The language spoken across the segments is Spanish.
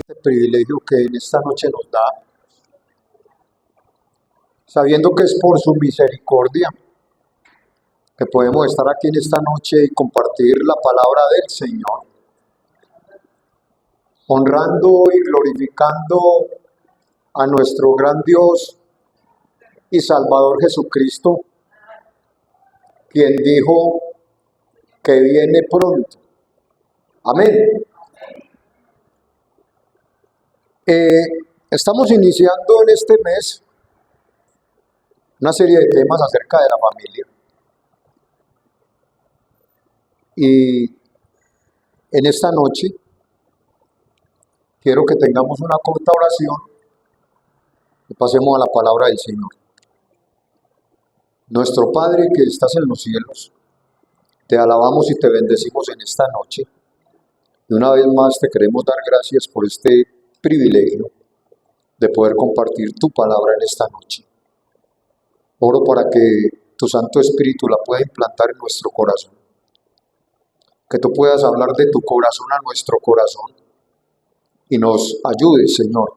este privilegio que en esta noche nos da, sabiendo que es por su misericordia que podemos estar aquí en esta noche y compartir la palabra del Señor, honrando y glorificando a nuestro gran Dios y Salvador Jesucristo, quien dijo que viene pronto. Amén. Estamos iniciando en este mes una serie de temas acerca de la familia. Y en esta noche quiero que tengamos una corta oración y pasemos a la palabra del Señor. Nuestro Padre que estás en los cielos, te alabamos y te bendecimos en esta noche. Y una vez más te queremos dar gracias por este privilegio de poder compartir tu palabra en esta noche. Oro para que tu Santo Espíritu la pueda implantar en nuestro corazón. Que tú puedas hablar de tu corazón a nuestro corazón y nos ayudes, Señor,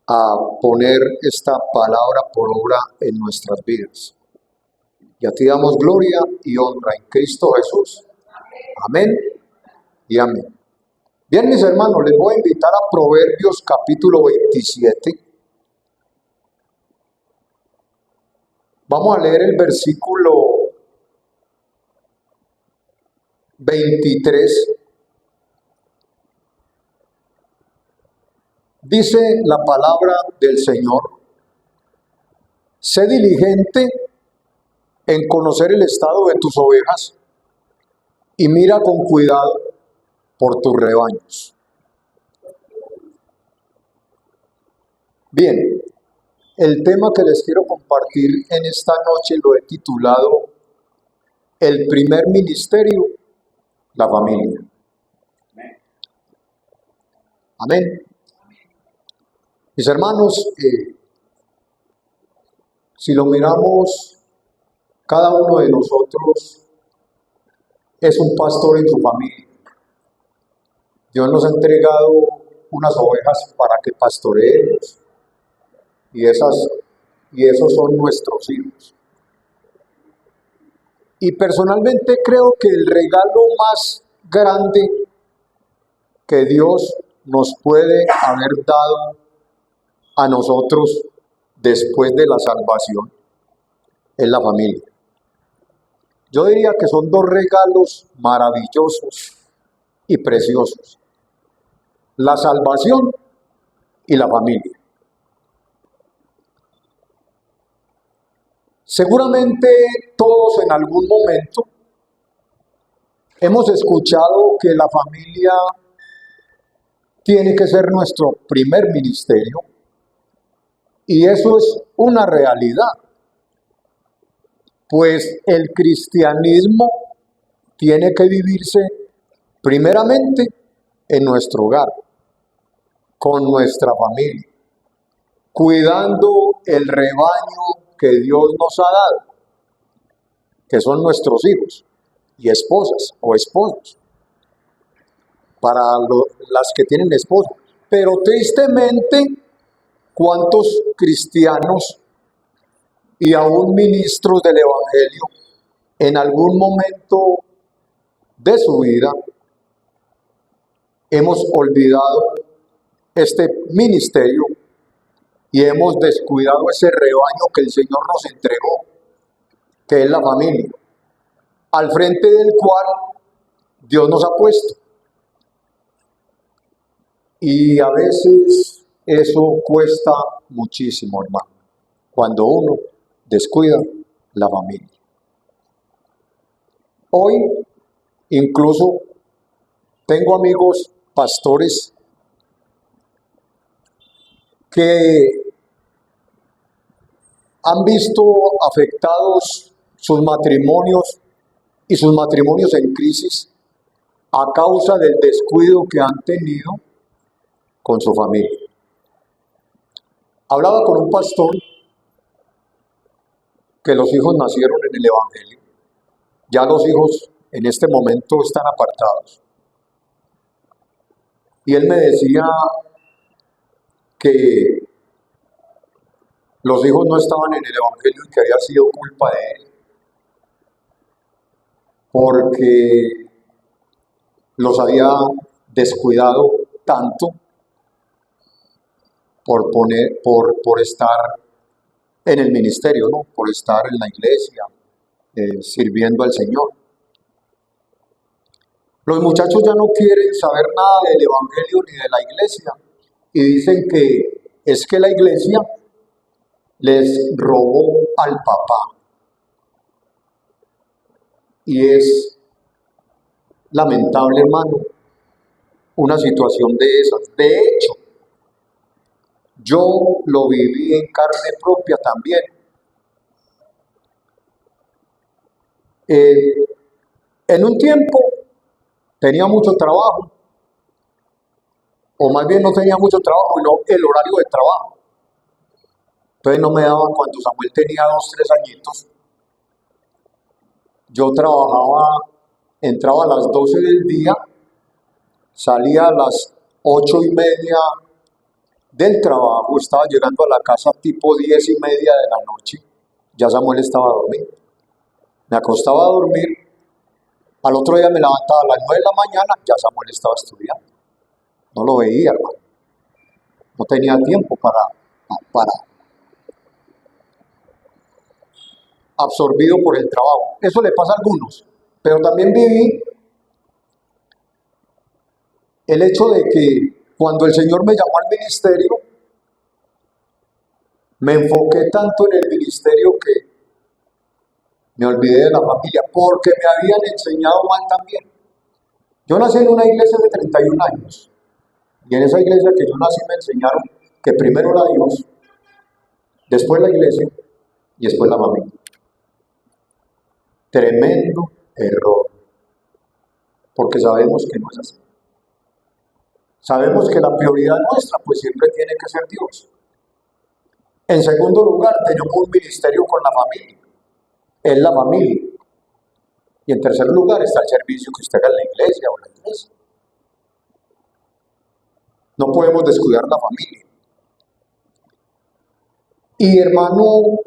a poner esta palabra por obra en nuestras vidas. Y a ti damos gloria y honra en Cristo Jesús. Amén y amén. Bien, mis hermanos, les voy a invitar a Proverbios capítulo 27. Vamos a leer el versículo 23. Dice la palabra del Señor: sé diligente en conocer el estado de tus ovejas y mira con cuidado por tus rebaños. Bien, el tema que les quiero compartir en esta noche lo he titulado El primer ministerio, la familia. Amén. Mis hermanos, si lo miramos, cada uno de nosotros es un pastor en su familia. Dios nos ha entregado unas ovejas para que pastoreemos y esos son nuestros hijos. Y personalmente creo que el regalo más grande que Dios nos puede haber dado a nosotros después de la salvación es la familia. Yo diría que son dos regalos maravillosos y preciosos: la salvación y la familia. Seguramente todos en algún momento hemos escuchado que la familia tiene que ser nuestro primer ministerio, y eso es una realidad, pues el cristianismo tiene que vivirse primeramente en nuestro hogar, con nuestra familia, cuidando el rebaño que Dios nos ha dado, que son nuestros hijos y esposas o esposos, para las que tienen esposos. Pero tristemente, ¿cuántos cristianos y aún ministros del Evangelio en algún momento de su vida hemos olvidado este ministerio y hemos descuidado ese rebaño que el Señor nos entregó, que es la familia, al frente del cual Dios nos ha puesto? Y a veces eso cuesta muchísimo, hermano, cuando uno descuida la familia. Hoy incluso tengo amigos pastores que han visto afectados sus matrimonios y sus matrimonios en crisis a causa del descuido que han tenido con su familia. Hablaba con un pastor que los hijos nacieron en el Evangelio. Ya los hijos en este momento están apartados. Y él me decía que los hijos no estaban en el Evangelio y que había sido culpa de él, porque los había descuidado tanto por estar en el ministerio, ¿no? Por estar en la iglesia, sirviendo al Señor. Los muchachos ya no quieren saber nada del Evangelio ni de la iglesia y dicen que es que la iglesia les robó al papá. Y es lamentable, hermano, una situación de esas. De hecho, yo lo viví en carne propia también. En un tiempo tenía mucho trabajo, o más bien no tenía mucho trabajo, sino el horario de trabajo. Entonces no me daban cuando Samuel tenía 2, 3 añitos. Yo trabajaba, entraba a las 12 del día, salía a las 8:30 del trabajo, estaba llegando a la casa tipo 10:30 de la noche, ya Samuel estaba dormido. Me acostaba a dormir, al otro día me levantaba a las 9 de la mañana, ya Samuel estaba estudiando. No lo veía, hermano. No tenía tiempo para absorbido por el trabajo. Eso le pasa a algunos, pero también viví el hecho de que cuando el Señor me llamó al ministerio, me enfoqué tanto en el ministerio que me olvidé de la familia, porque me habían enseñado mal también. Yo nací en una iglesia de 31 años, y en esa iglesia que yo nací me enseñaron que primero era Dios, después la iglesia y después la familia. Tremendo error, porque sabemos que no es así. Sabemos que la prioridad nuestra pues siempre tiene que ser Dios. En segundo lugar, tenemos un ministerio con la familia. Es la familia. Y en tercer lugar está el servicio que usted haga en la iglesia o en la iglesia. No podemos descuidar la familia. Y hermano,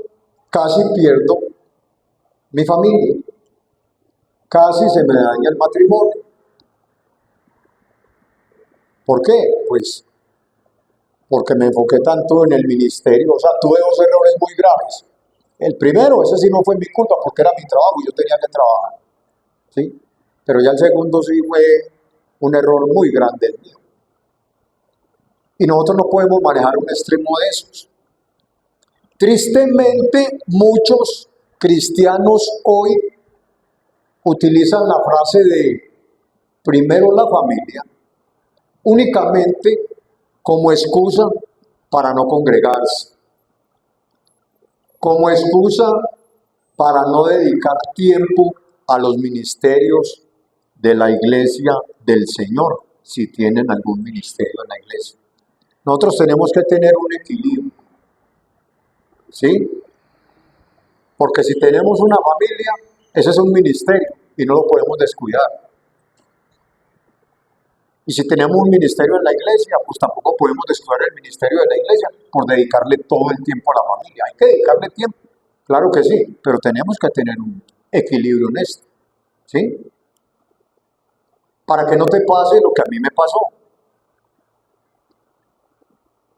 casi pierdo mi familia. Casi se me daña el matrimonio. ¿Por qué? Pues porque me enfoqué tanto en el ministerio. O sea, tuve 2 errores muy graves. El primero, ese sí no fue mi culpa porque era mi trabajo y yo tenía que trabajar. ¿Sí? Pero ya el segundo sí fue un error muy grande el mío. Y nosotros no podemos manejar un extremo de esos. Tristemente, muchos cristianos hoy utilizan la frase de primero la familia únicamente como excusa para no congregarse, como excusa para no dedicar tiempo a los ministerios de la iglesia del Señor, si tienen algún ministerio en la iglesia. Nosotros tenemos que tener un equilibrio, ¿sí? Porque si tenemos una familia, ese es un ministerio y no lo podemos descuidar. Y si tenemos un ministerio en la iglesia, pues tampoco podemos descuidar el ministerio de la iglesia por dedicarle todo el tiempo a la familia. Hay que dedicarle tiempo, claro que sí, pero tenemos que tener un equilibrio en esto, ¿sí? Para que no te pase lo que a mí me pasó.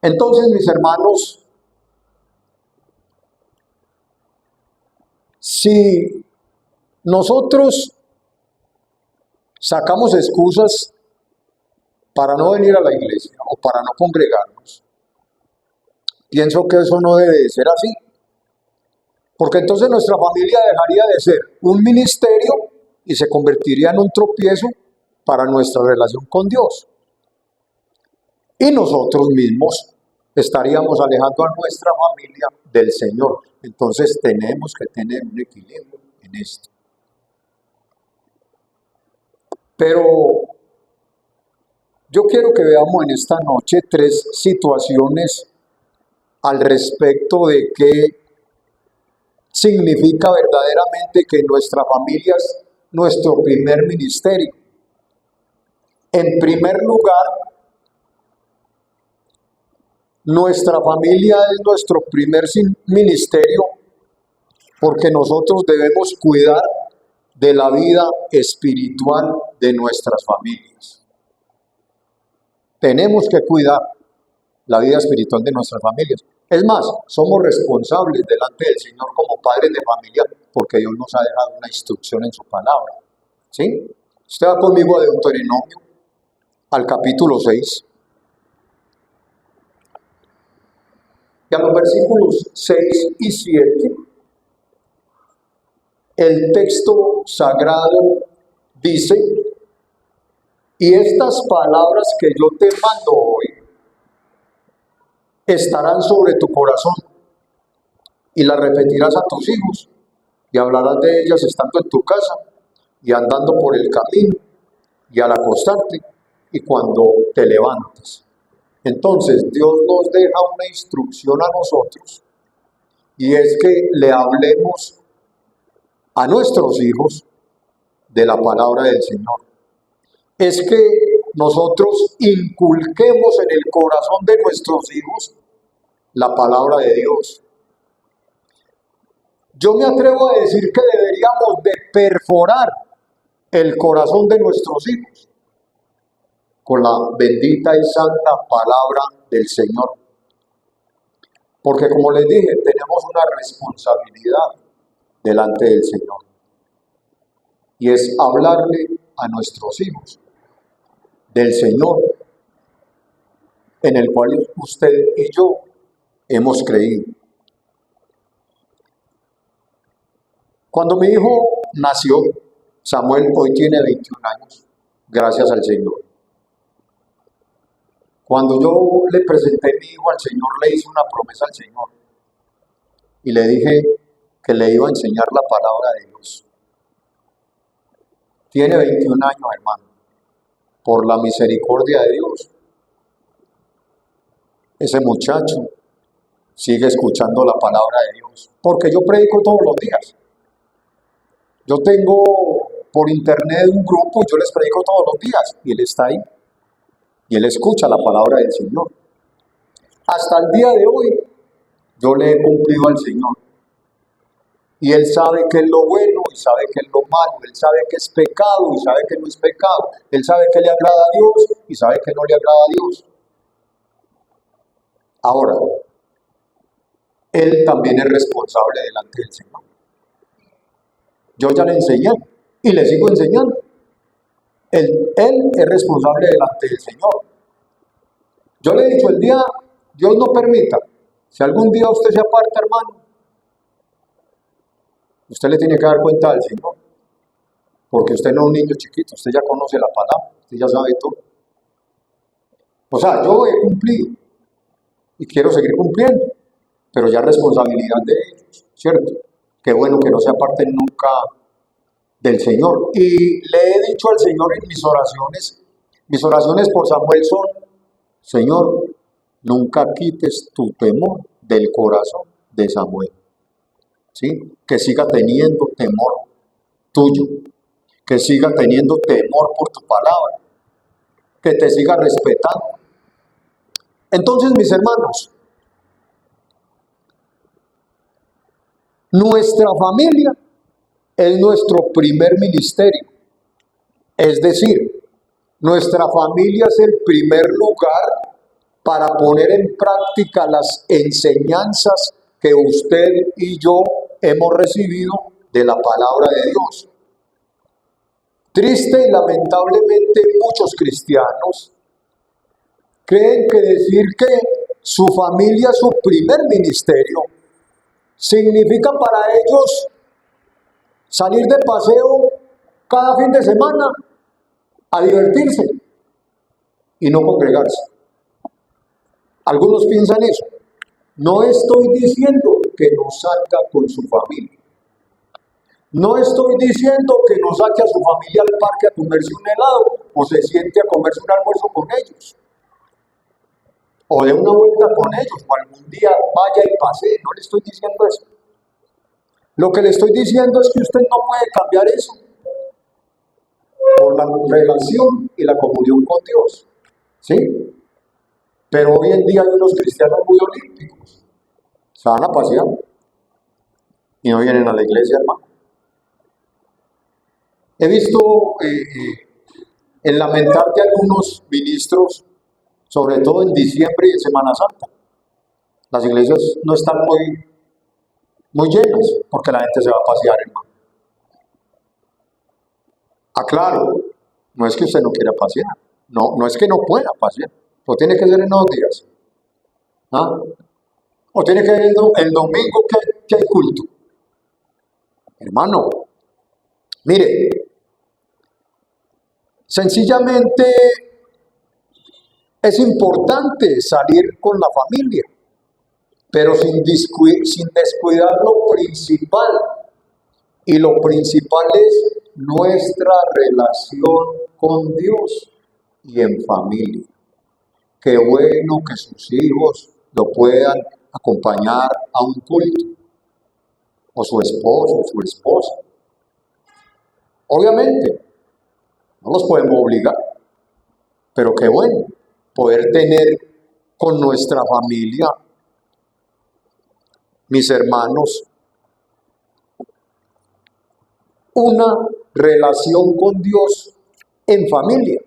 Entonces, mis hermanos, si nosotros sacamos excusas para no venir a la iglesia o para no congregarnos, pienso que eso no debe de ser así, porque entonces nuestra familia dejaría de ser un ministerio y se convertiría en un tropiezo para nuestra relación con Dios. Y nosotros mismos estaríamos alejando a nuestra familia del Señor. Entonces tenemos que tener un equilibrio en esto. Pero yo quiero que veamos en esta noche 3 situaciones al respecto de qué significa verdaderamente que nuestra familia es nuestro primer ministerio. En primer lugar, Nuestra familia es nuestro primer ministerio porque nosotros debemos cuidar de la vida espiritual de nuestras familias. Tenemos que cuidar la vida espiritual de nuestras familias. Es más, somos responsables delante del Señor como padres de familia porque Dios nos ha dejado una instrucción en su palabra. ¿Sí? Usted va conmigo a Deuteronomio, al capítulo 6. Y a los versículos 6 y 7, el texto sagrado dice: y estas palabras que yo te mando hoy estarán sobre tu corazón, y las repetirás a tus hijos, y hablarás de ellas estando en tu casa, y andando por el camino, y al acostarte, y cuando te levantes. Entonces Dios nos deja una instrucción a nosotros, y es que le hablemos a nuestros hijos de la palabra del Señor. Es que nosotros inculquemos en el corazón de nuestros hijos la palabra de Dios. Yo me atrevo a decir que deberíamos de perforar el corazón de nuestros hijos con la bendita y santa palabra del Señor. Porque como les dije, tenemos una responsabilidad delante del Señor. Y es hablarle a nuestros hijos del Señor, en el cual usted y yo hemos creído. Cuando mi hijo nació, Samuel hoy tiene 21 años, gracias al Señor. Cuando yo le presenté a mi hijo al Señor, le hice una promesa al Señor y le dije que le iba a enseñar la palabra de Dios. Tiene 21 años, hermano. Por la misericordia de Dios, ese muchacho sigue escuchando la palabra de Dios, porque yo predico todos los días. Yo tengo por internet un grupo y yo les predico todos los días, y él está ahí, y él escucha la palabra del Señor. Hasta el día de hoy, yo le he cumplido al Señor, y él sabe qué es lo bueno, y sabe qué es lo malo, él sabe qué es pecado, y sabe qué no es pecado, él sabe qué le agrada a Dios, y sabe qué no le agrada a Dios. Ahora, él también es responsable delante del Señor. Yo ya le enseñé y le sigo enseñando. Él es responsable delante del Señor. Yo le he dicho, el día, Dios no permita, si algún día usted se aparta, hermano, usted le tiene que dar cuenta al Señor, porque usted no es un niño chiquito, usted ya conoce la palabra, usted ya sabe todo. O sea, yo he cumplido y quiero seguir cumpliendo, pero ya es responsabilidad de ellos, ¿cierto? Qué bueno que no se aparten nunca del Señor. Y le he dicho al Señor en mis oraciones por Samuel son: Señor, nunca quites tu temor del corazón de Samuel, ¿sí? Que siga teniendo temor tuyo, que siga teniendo temor por tu palabra, que te siga respetando. Entonces, mis hermanos, nuestra familia es nuestro primer ministerio. Es decir, nuestra familia es el primer lugar para poner en práctica las enseñanzas que usted y yo hemos recibido de la palabra de Dios. Triste y lamentablemente muchos cristianos creen que decir que su familia es su primer ministerio significa para ellos salir de paseo cada fin de semana a divertirse y no congregarse. Algunos piensan eso. No estoy diciendo que no salga con su familia. No estoy diciendo que no saque a su familia al parque a comerse un helado o se siente a comerse un almuerzo con ellos. O dé una vuelta con ellos, o algún día vaya y pase. No le estoy diciendo eso. Lo que le estoy diciendo es que usted no puede cambiar eso por la relación y la comunión con Dios, ¿sí? Pero hoy en día hay unos cristianos muy olímpicos. Se van a pasear y no vienen a la iglesia, hermano. He visto el lamentar de algunos ministros, sobre todo en diciembre y en Semana Santa. Las iglesias no están muy llenas porque la gente se va a pasear, hermano. Aclaro, no es que usted no quiera pasear, no es que no pueda pasear, o tiene que ser en 2 días, ¿ah? O tiene que ser el domingo que hay culto. Hermano, mire, sencillamente es importante salir con la familia, pero sin descuidar lo principal. Y lo principal es nuestra relación con Dios y en familia. Qué bueno que sus hijos lo puedan acompañar a un culto, o su esposo, o su esposa. Obviamente, no los podemos obligar, pero qué bueno poder tener con nuestra familia, mis hermanos, una relación con Dios en familia.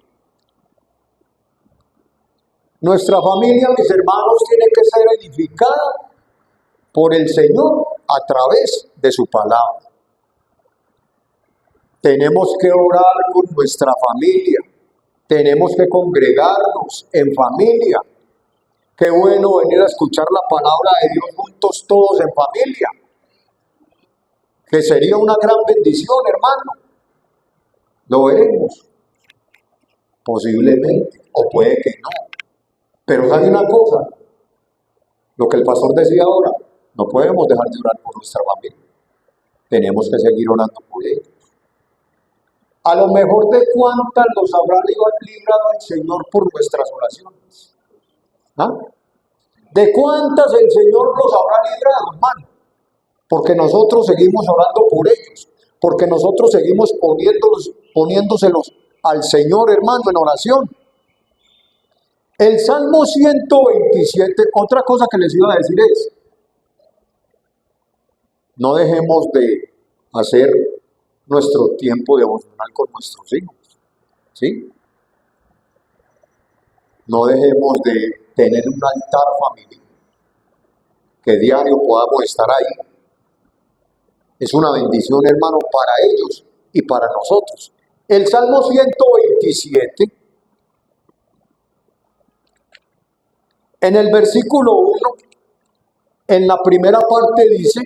Nuestra familia, mis hermanos, tiene que ser edificada por el Señor a través de su palabra. Tenemos que orar con nuestra familia. Tenemos que congregarnos en familia. Qué bueno venir a escuchar la palabra de Dios juntos todos en familia. Que sería una gran bendición, hermano. Lo veremos. Posiblemente, o puede que no. Pero sabe una cosa, lo que el pastor decía ahora, no podemos dejar de orar por nuestra familia. Tenemos que seguir orando por ellos. A lo mejor de cuántas los habrá librado el Señor por nuestras oraciones. ¿Ah? ¿De cuántas el Señor los habrá librado, hermano? Porque nosotros seguimos orando por ellos, porque nosotros seguimos poniéndoselos al Señor, hermano, en oración. El Salmo 127, otra cosa que les iba a decir es, no dejemos de hacer nuestro tiempo devocional con nuestros hijos, ¿sí? No dejemos de tener un altar familiar, que diario podamos estar ahí. Es una bendición, hermano, para ellos y para nosotros. El Salmo 127, en el versículo 1, en la primera parte dice,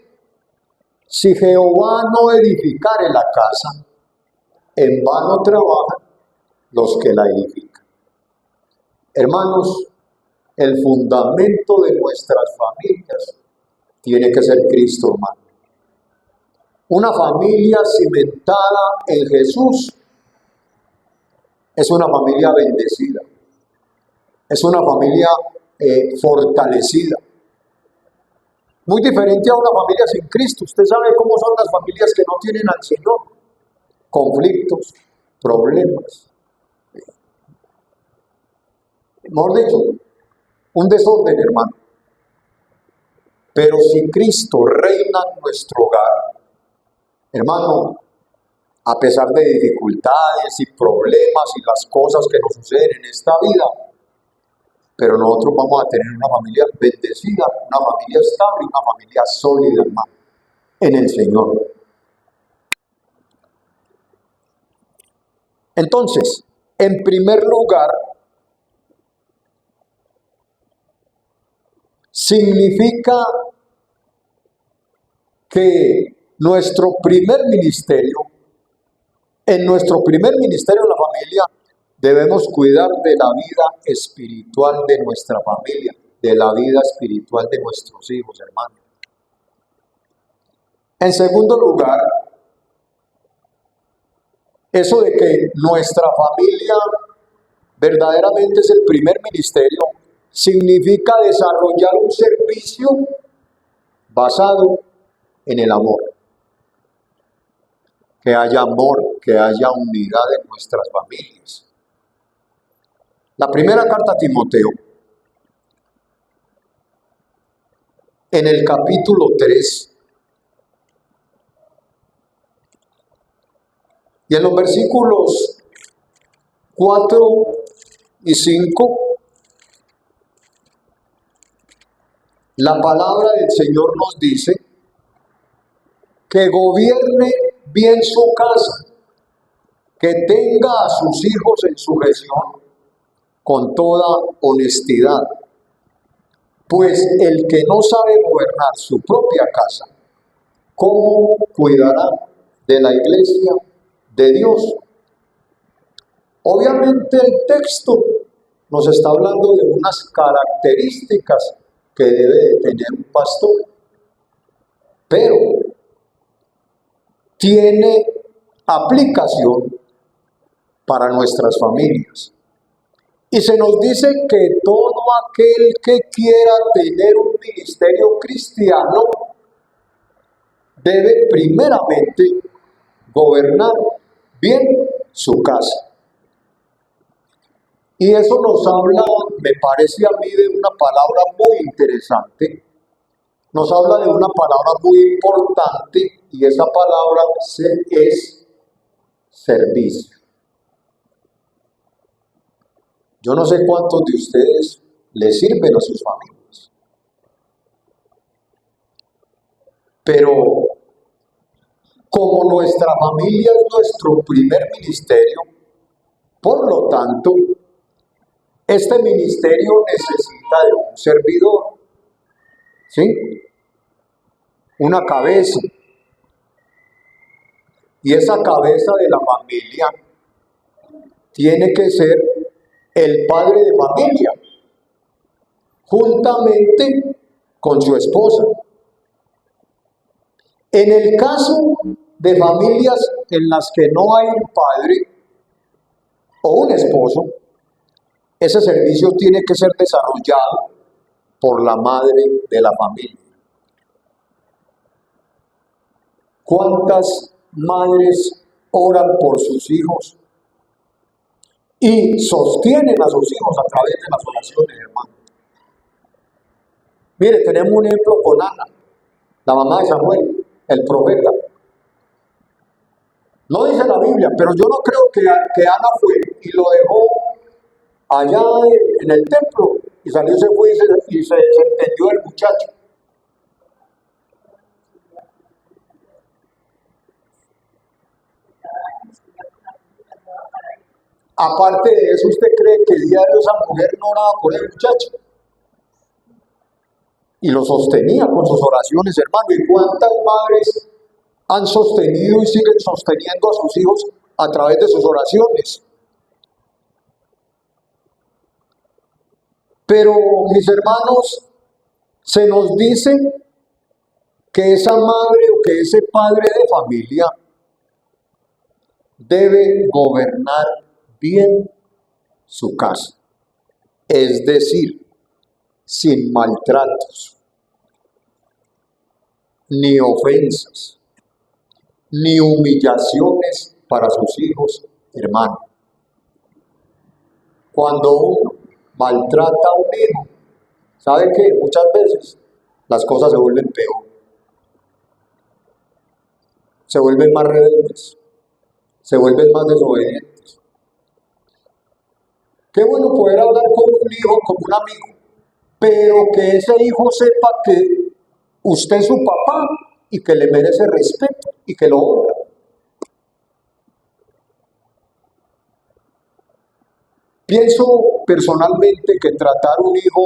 si Jehová no edificare la casa, en vano trabajan los que la edifican. Hermanos, el fundamento de nuestras familias tiene que ser Cristo, hermano. Una familia cimentada en Jesús es una familia bendecida, es una familia fortalecida. Muy diferente a una familia sin Cristo. Usted sabe cómo son las familias que no tienen al Señor. Conflictos, problemas. Mejor dicho, un desorden, hermano. Pero si Cristo reina en nuestro hogar, hermano, a pesar de dificultades y problemas y las cosas que nos suceden en esta vida, pero nosotros vamos a tener una familia bendecida, una familia estable, una familia sólida, hermano, en el Señor. Entonces, en primer lugar, significa que nuestro primer ministerio, en nuestro primer ministerio en la familia, debemos cuidar de la vida espiritual de nuestra familia, de la vida espiritual de nuestros hijos, hermanos. En segundo lugar, eso de que nuestra familia verdaderamente es el primer ministerio, significa desarrollar un servicio basado en el amor. Que haya amor, que haya unidad en nuestras familias. La primera carta a Timoteo, en el capítulo 3. Y en los versículos 4 y 5, la palabra del Señor nos dice que gobierne bien su casa, que tenga a sus hijos en sujeción con toda honestidad. Pues el que no sabe gobernar su propia casa, ¿cómo cuidará de la iglesia de Dios? Obviamente el texto nos está hablando de unas características que debe de tener un pastor, pero tiene aplicación para nuestras familias. Y se nos dice que todo aquel que quiera tener un ministerio cristiano debe primeramente gobernar bien su casa. Y eso nos habla, me parece a mí, de una palabra muy interesante. Nos habla de una palabra muy importante y esa palabra es servicio. Yo no sé cuántos de ustedes le sirven a sus familias, pero como nuestra familia es nuestro primer ministerio, por lo tanto, este ministerio necesita de un servidor, ¿sí? Una cabeza. Y esa cabeza de la familia tiene que ser el padre de familia, juntamente con su esposa. En el caso de familias en las que no hay un padre o un esposo, ese servicio tiene que ser desarrollado por la madre de la familia. ¿Cuántas madres oran por sus hijos y sostienen a sus hijos a través de las oraciones, hermano? Mire, tenemos un ejemplo con Ana, la mamá de Samuel, el profeta. No dice la Biblia, pero yo no creo que Ana fue y lo dejó allá en el templo y salió, se fue y se desentendió el muchacho. Aparte de eso, ¿usted cree que diario esa mujer no oraba por el muchacho? Y lo sostenía con sus oraciones, hermano. ¿Y cuántas madres han sostenido y siguen sosteniendo a sus hijos a través de sus oraciones? Pero, mis hermanos, se nos dice que esa madre o que ese padre de familia debe gobernar bien su casa, es decir, sin maltratos, ni ofensas, ni humillaciones para sus hijos, hermano. Cuando uno maltrata a un hijo, ¿sabe qué? Muchas veces las cosas se vuelven peor, se vuelven más rebeldes, se vuelven más desobedientes. Qué bueno poder hablar con un hijo como un amigo, pero que ese hijo sepa que usted es su papá y que le merece respeto y que lo honra. Pienso personalmente que tratar a un hijo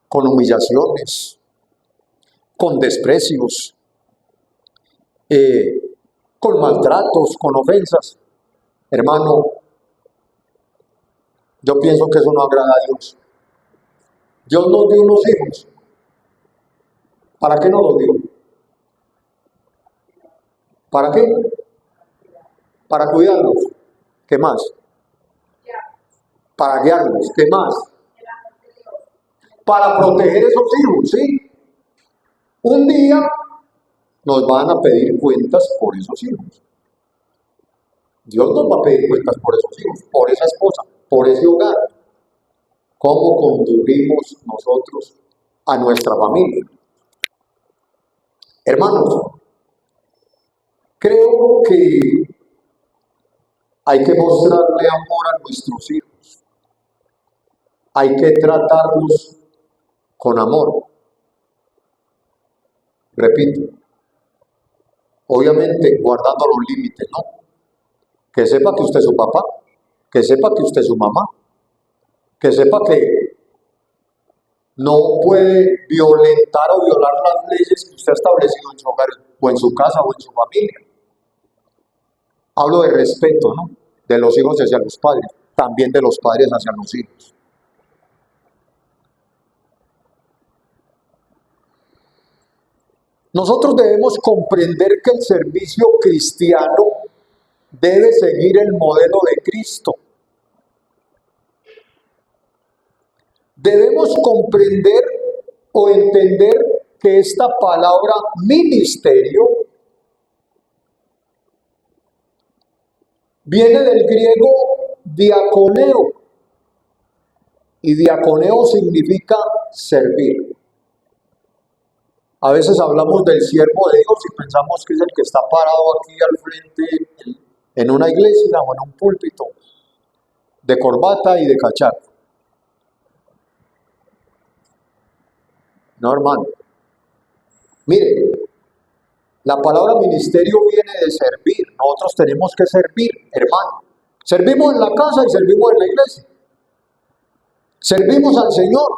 con humillaciones, con desprecios, con maltratos, con ofensas, hermano, yo pienso que eso no agrada a Dios. Dios nos dio unos hijos. ¿Para qué nos los dio? ¿Para qué? Para cuidarlos. ¿Qué más? Para guiarlos. ¿Qué más? Para proteger esos hijos, ¿sí? Un día nos van a pedir cuentas por esos hijos. Dios nos va a pedir cuentas por esos hijos, por esa esposa, por ese hogar. ¿Cómo condujimos nosotros a nuestra familia. Hermanos, creo que hay que mostrarle amor a nuestros hijos. Hay que tratarlos con amor. Repito, obviamente guardando los límites, ¿no? Que sepa que usted es su papá, que sepa que usted es su mamá, que sepa que no puede violentar o violar las leyes que usted ha establecido en su hogar, o en su casa, o en su familia. Hablo de respeto, ¿no? De los hijos hacia los padres, también de los padres hacia los hijos. Nosotros debemos comprender que el servicio cristiano debe seguir el modelo de Cristo. Debemos comprender o entender que esta palabra ministerio viene del griego diaconeo, y diaconeo significa servir. A veces hablamos del siervo de Dios y pensamos que es el que está parado aquí al frente en una iglesia o en un púlpito, de corbata y de cachaco. No, hermano. Mire, la palabra ministerio viene de servir. Nosotros tenemos que servir, hermano. Servimos en la casa y servimos en la iglesia. Servimos al Señor.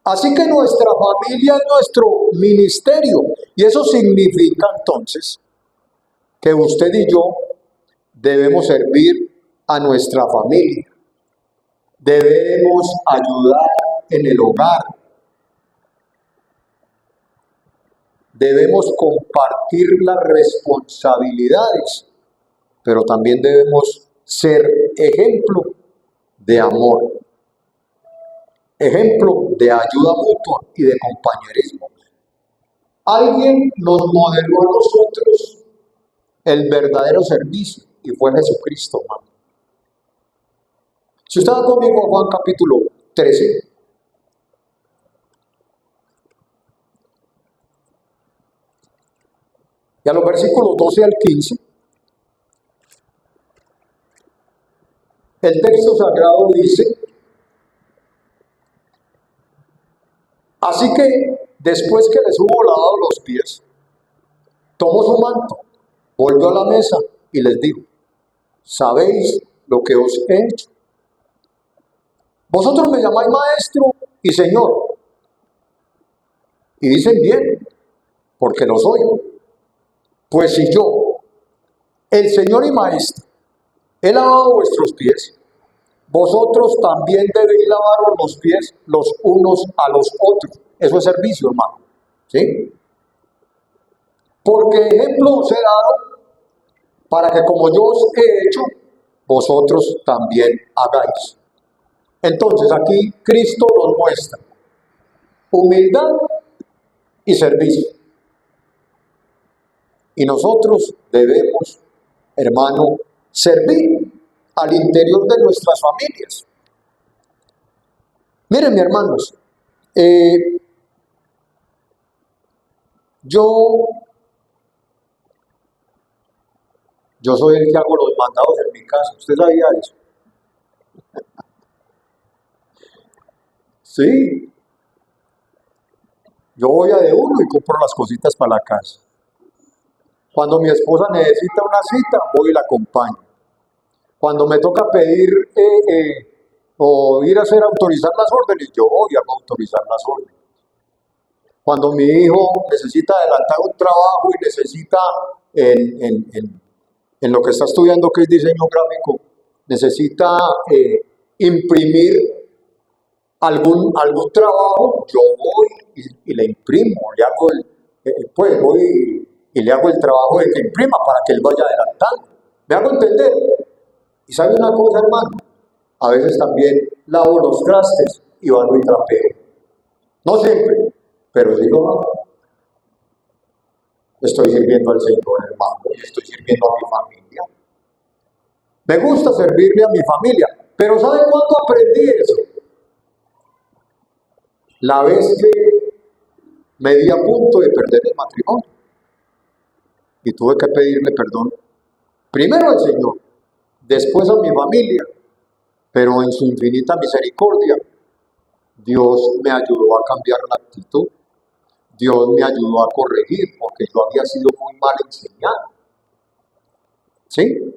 Así que nuestra familia es nuestro ministerio. Y eso significa entonces que usted y yo debemos servir a nuestra familia. Debemos ayudar en el hogar. Debemos compartir las responsabilidades, pero también debemos ser ejemplo de amor, ejemplo de ayuda mutua y de compañerismo. Alguien nos modeló a nosotros el verdadero servicio y fue Jesucristo, hermano. Si usted va conmigo a Juan capítulo 13, y a los versículos 12 al 15, el texto sagrado dice: así que después que les hubo lavado los pies, tomó su manto, volvió a la mesa y les dijo: ¿sabéis lo que os he hecho? Vosotros me llamáis maestro y señor, y dicen bien, porque lo soy. Pues si yo, el Señor y Maestro, he lavado vuestros pies, vosotros también debéis lavaros los pies los unos a los otros. Eso es servicio, hermano. ¿Sí? Porque ejemplo os he dado para que como yo os he hecho, vosotros también hagáis. Entonces aquí Cristo nos muestra humildad y servicio. Y nosotros debemos, hermano, servir al interior de nuestras familias. Miren, mis hermanos, yo soy el que hago los mandados en mi casa. ¿Usted sabía eso? Sí. Yo voy a de uno y compro las cositas para la casa. Cuando mi esposa necesita una cita, voy y la acompaño. Cuando me toca pedir o ir a hacer autorizar las órdenes, yo voy a autorizar las órdenes. Cuando mi hijo necesita adelantar un trabajo y necesita en lo que está estudiando, que es diseño gráfico, necesita imprimir algún trabajo, yo voy y le imprimo, le hago voy y le hago el trabajo de que imprima para que él vaya adelantando. ¿Me hago entender? Y sabe una cosa, hermano, a veces también lavo los trastes y barro y trapeo. No siempre, pero digo, estoy sirviendo al Señor, hermano, y estoy sirviendo a mi familia. Me gusta servirle a mi familia, pero ¿sabe cuándo aprendí eso? La vez que me di a punto de perder el matrimonio y tuve que pedirle perdón primero al Señor, después a mi familia, pero en su infinita misericordia, Dios me ayudó a cambiar la actitud, Dios me ayudó a corregir, porque yo había sido muy mal enseñado. ¿Sí?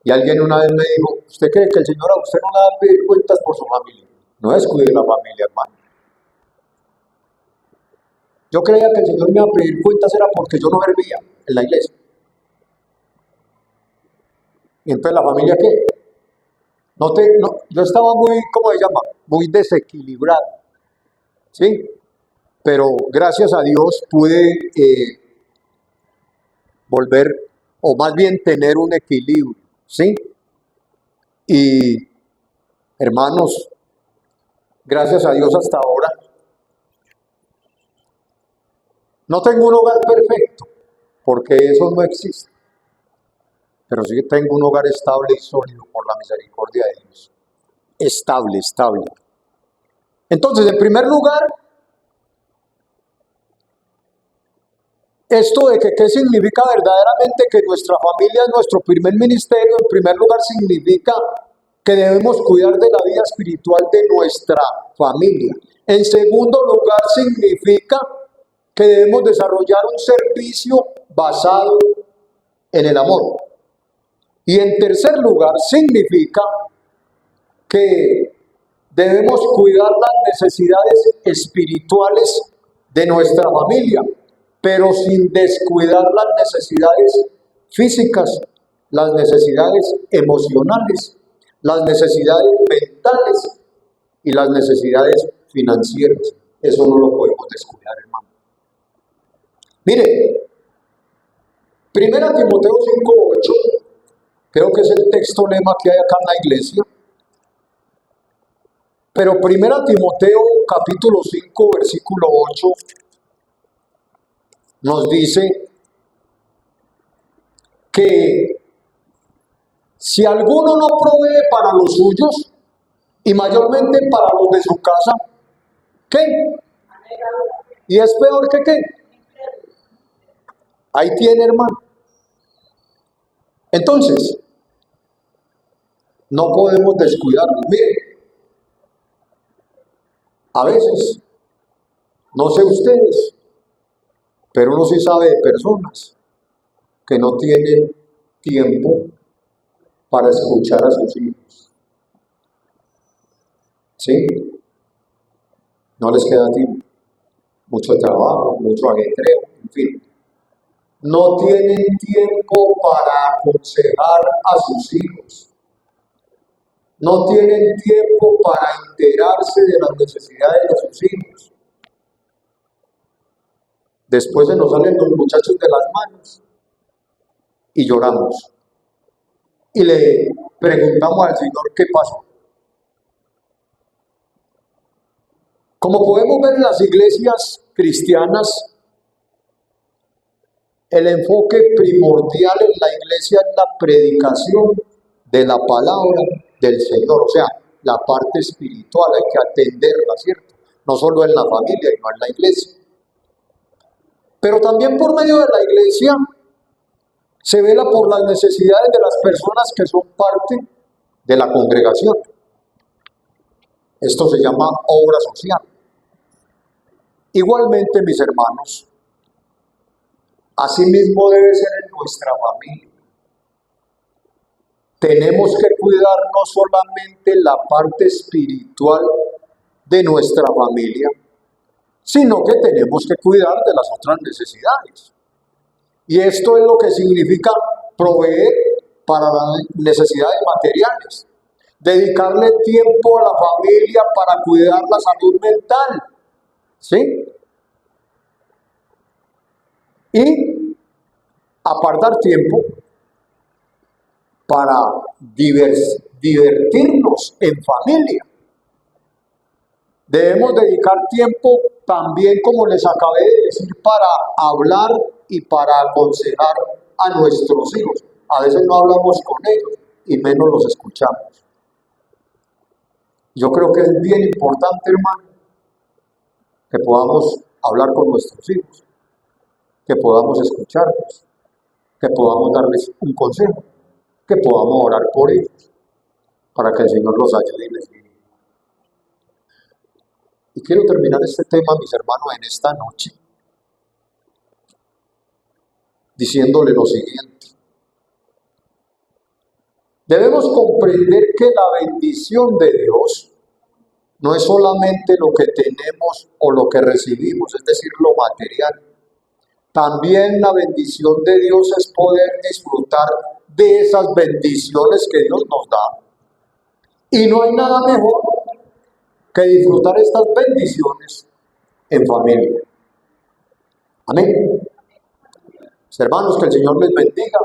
Y alguien una vez me dijo, ¿usted cree que el Señor a usted no le va a pedir cuentas por su familia? No descuide la familia, hermano. Yo creía que el Señor me iba a pedir cuentas era porque yo no servía en la iglesia. Y entonces la familia, ¿qué? Yo estaba muy, ¿cómo se llama? Muy desequilibrado, ¿sí? Pero gracias a Dios pude volver, o más bien tener un equilibrio, ¿sí? Y hermanos, gracias a Dios hasta ahora, no tengo un hogar perfecto, porque eso no existe, pero sí tengo un hogar estable y sólido por la misericordia de Dios. Estable, estable. Entonces, en primer lugar, esto de que qué significa verdaderamente que nuestra familia es nuestro primer ministerio, en primer lugar significa que debemos cuidar de la vida espiritual de nuestra familia. En segundo lugar significa que debemos desarrollar un servicio basado en el amor. Y en tercer lugar significa que debemos cuidar las necesidades espirituales de nuestra familia, pero sin descuidar las necesidades físicas, las necesidades emocionales, las necesidades mentales y las necesidades financieras. Eso no lo podemos descuidar, hermano. Mire, 1 Timoteo 5:8, creo que es el texto lema que hay acá en la iglesia. Pero 1 Timoteo capítulo 5, versículo 8, nos dice que si alguno no provee para los suyos, y mayormente para los de su casa, ¿qué? Y es peor que qué. Ahí tiene, hermano. Entonces, no podemos descuidarnos. Miren, a veces, no sé ustedes, pero uno sí sabe de personas que no tienen tiempo para escuchar a sus hijos. ¿Sí? No les queda tiempo. Mucho trabajo, mucho ajetreo, en fin. No tienen tiempo para aconsejar a sus hijos. No tienen tiempo para enterarse de las necesidades de sus hijos. Después se nos salen los muchachos de las manos y lloramos. Y le preguntamos al Señor qué pasó. Como podemos ver en las iglesias cristianas, el enfoque primordial en la iglesia es la predicación de la palabra del Señor, o sea, la parte espiritual hay que atenderla, ¿cierto? No solo en la familia, sino en la iglesia. Pero también por medio de la iglesia se vela por las necesidades de las personas que son parte de la congregación. Esto se llama obra social. Igualmente, mis hermanos, asimismo debe ser en nuestra familia. Tenemos que cuidar no solamente la parte espiritual de nuestra familia, sino que tenemos que cuidar de las otras necesidades. Y esto es lo que significa proveer para las necesidades materiales, dedicarle tiempo a la familia para cuidar la salud mental, ¿sí? Y apartar tiempo para divertirnos en familia. Debemos dedicar tiempo también, como les acabé de decir, para hablar y para aconsejar a nuestros hijos. A veces no hablamos con ellos y menos los escuchamos. Yo creo que es bien importante, hermano, que podamos hablar con nuestros hijos, que podamos escucharlos, que podamos darles un consejo, que podamos orar por ellos, para que el Señor los ayude y les guíe. Y quiero terminar este tema, mis hermanos, en esta noche, diciéndole lo siguiente. Debemos comprender que la bendición de Dios no es solamente lo que tenemos o lo que recibimos, es decir, lo material. También la bendición de Dios es poder disfrutar de esas bendiciones que Dios nos da. Y no hay nada mejor que disfrutar estas bendiciones en familia. Amén. Hermanos, que el Señor les bendiga.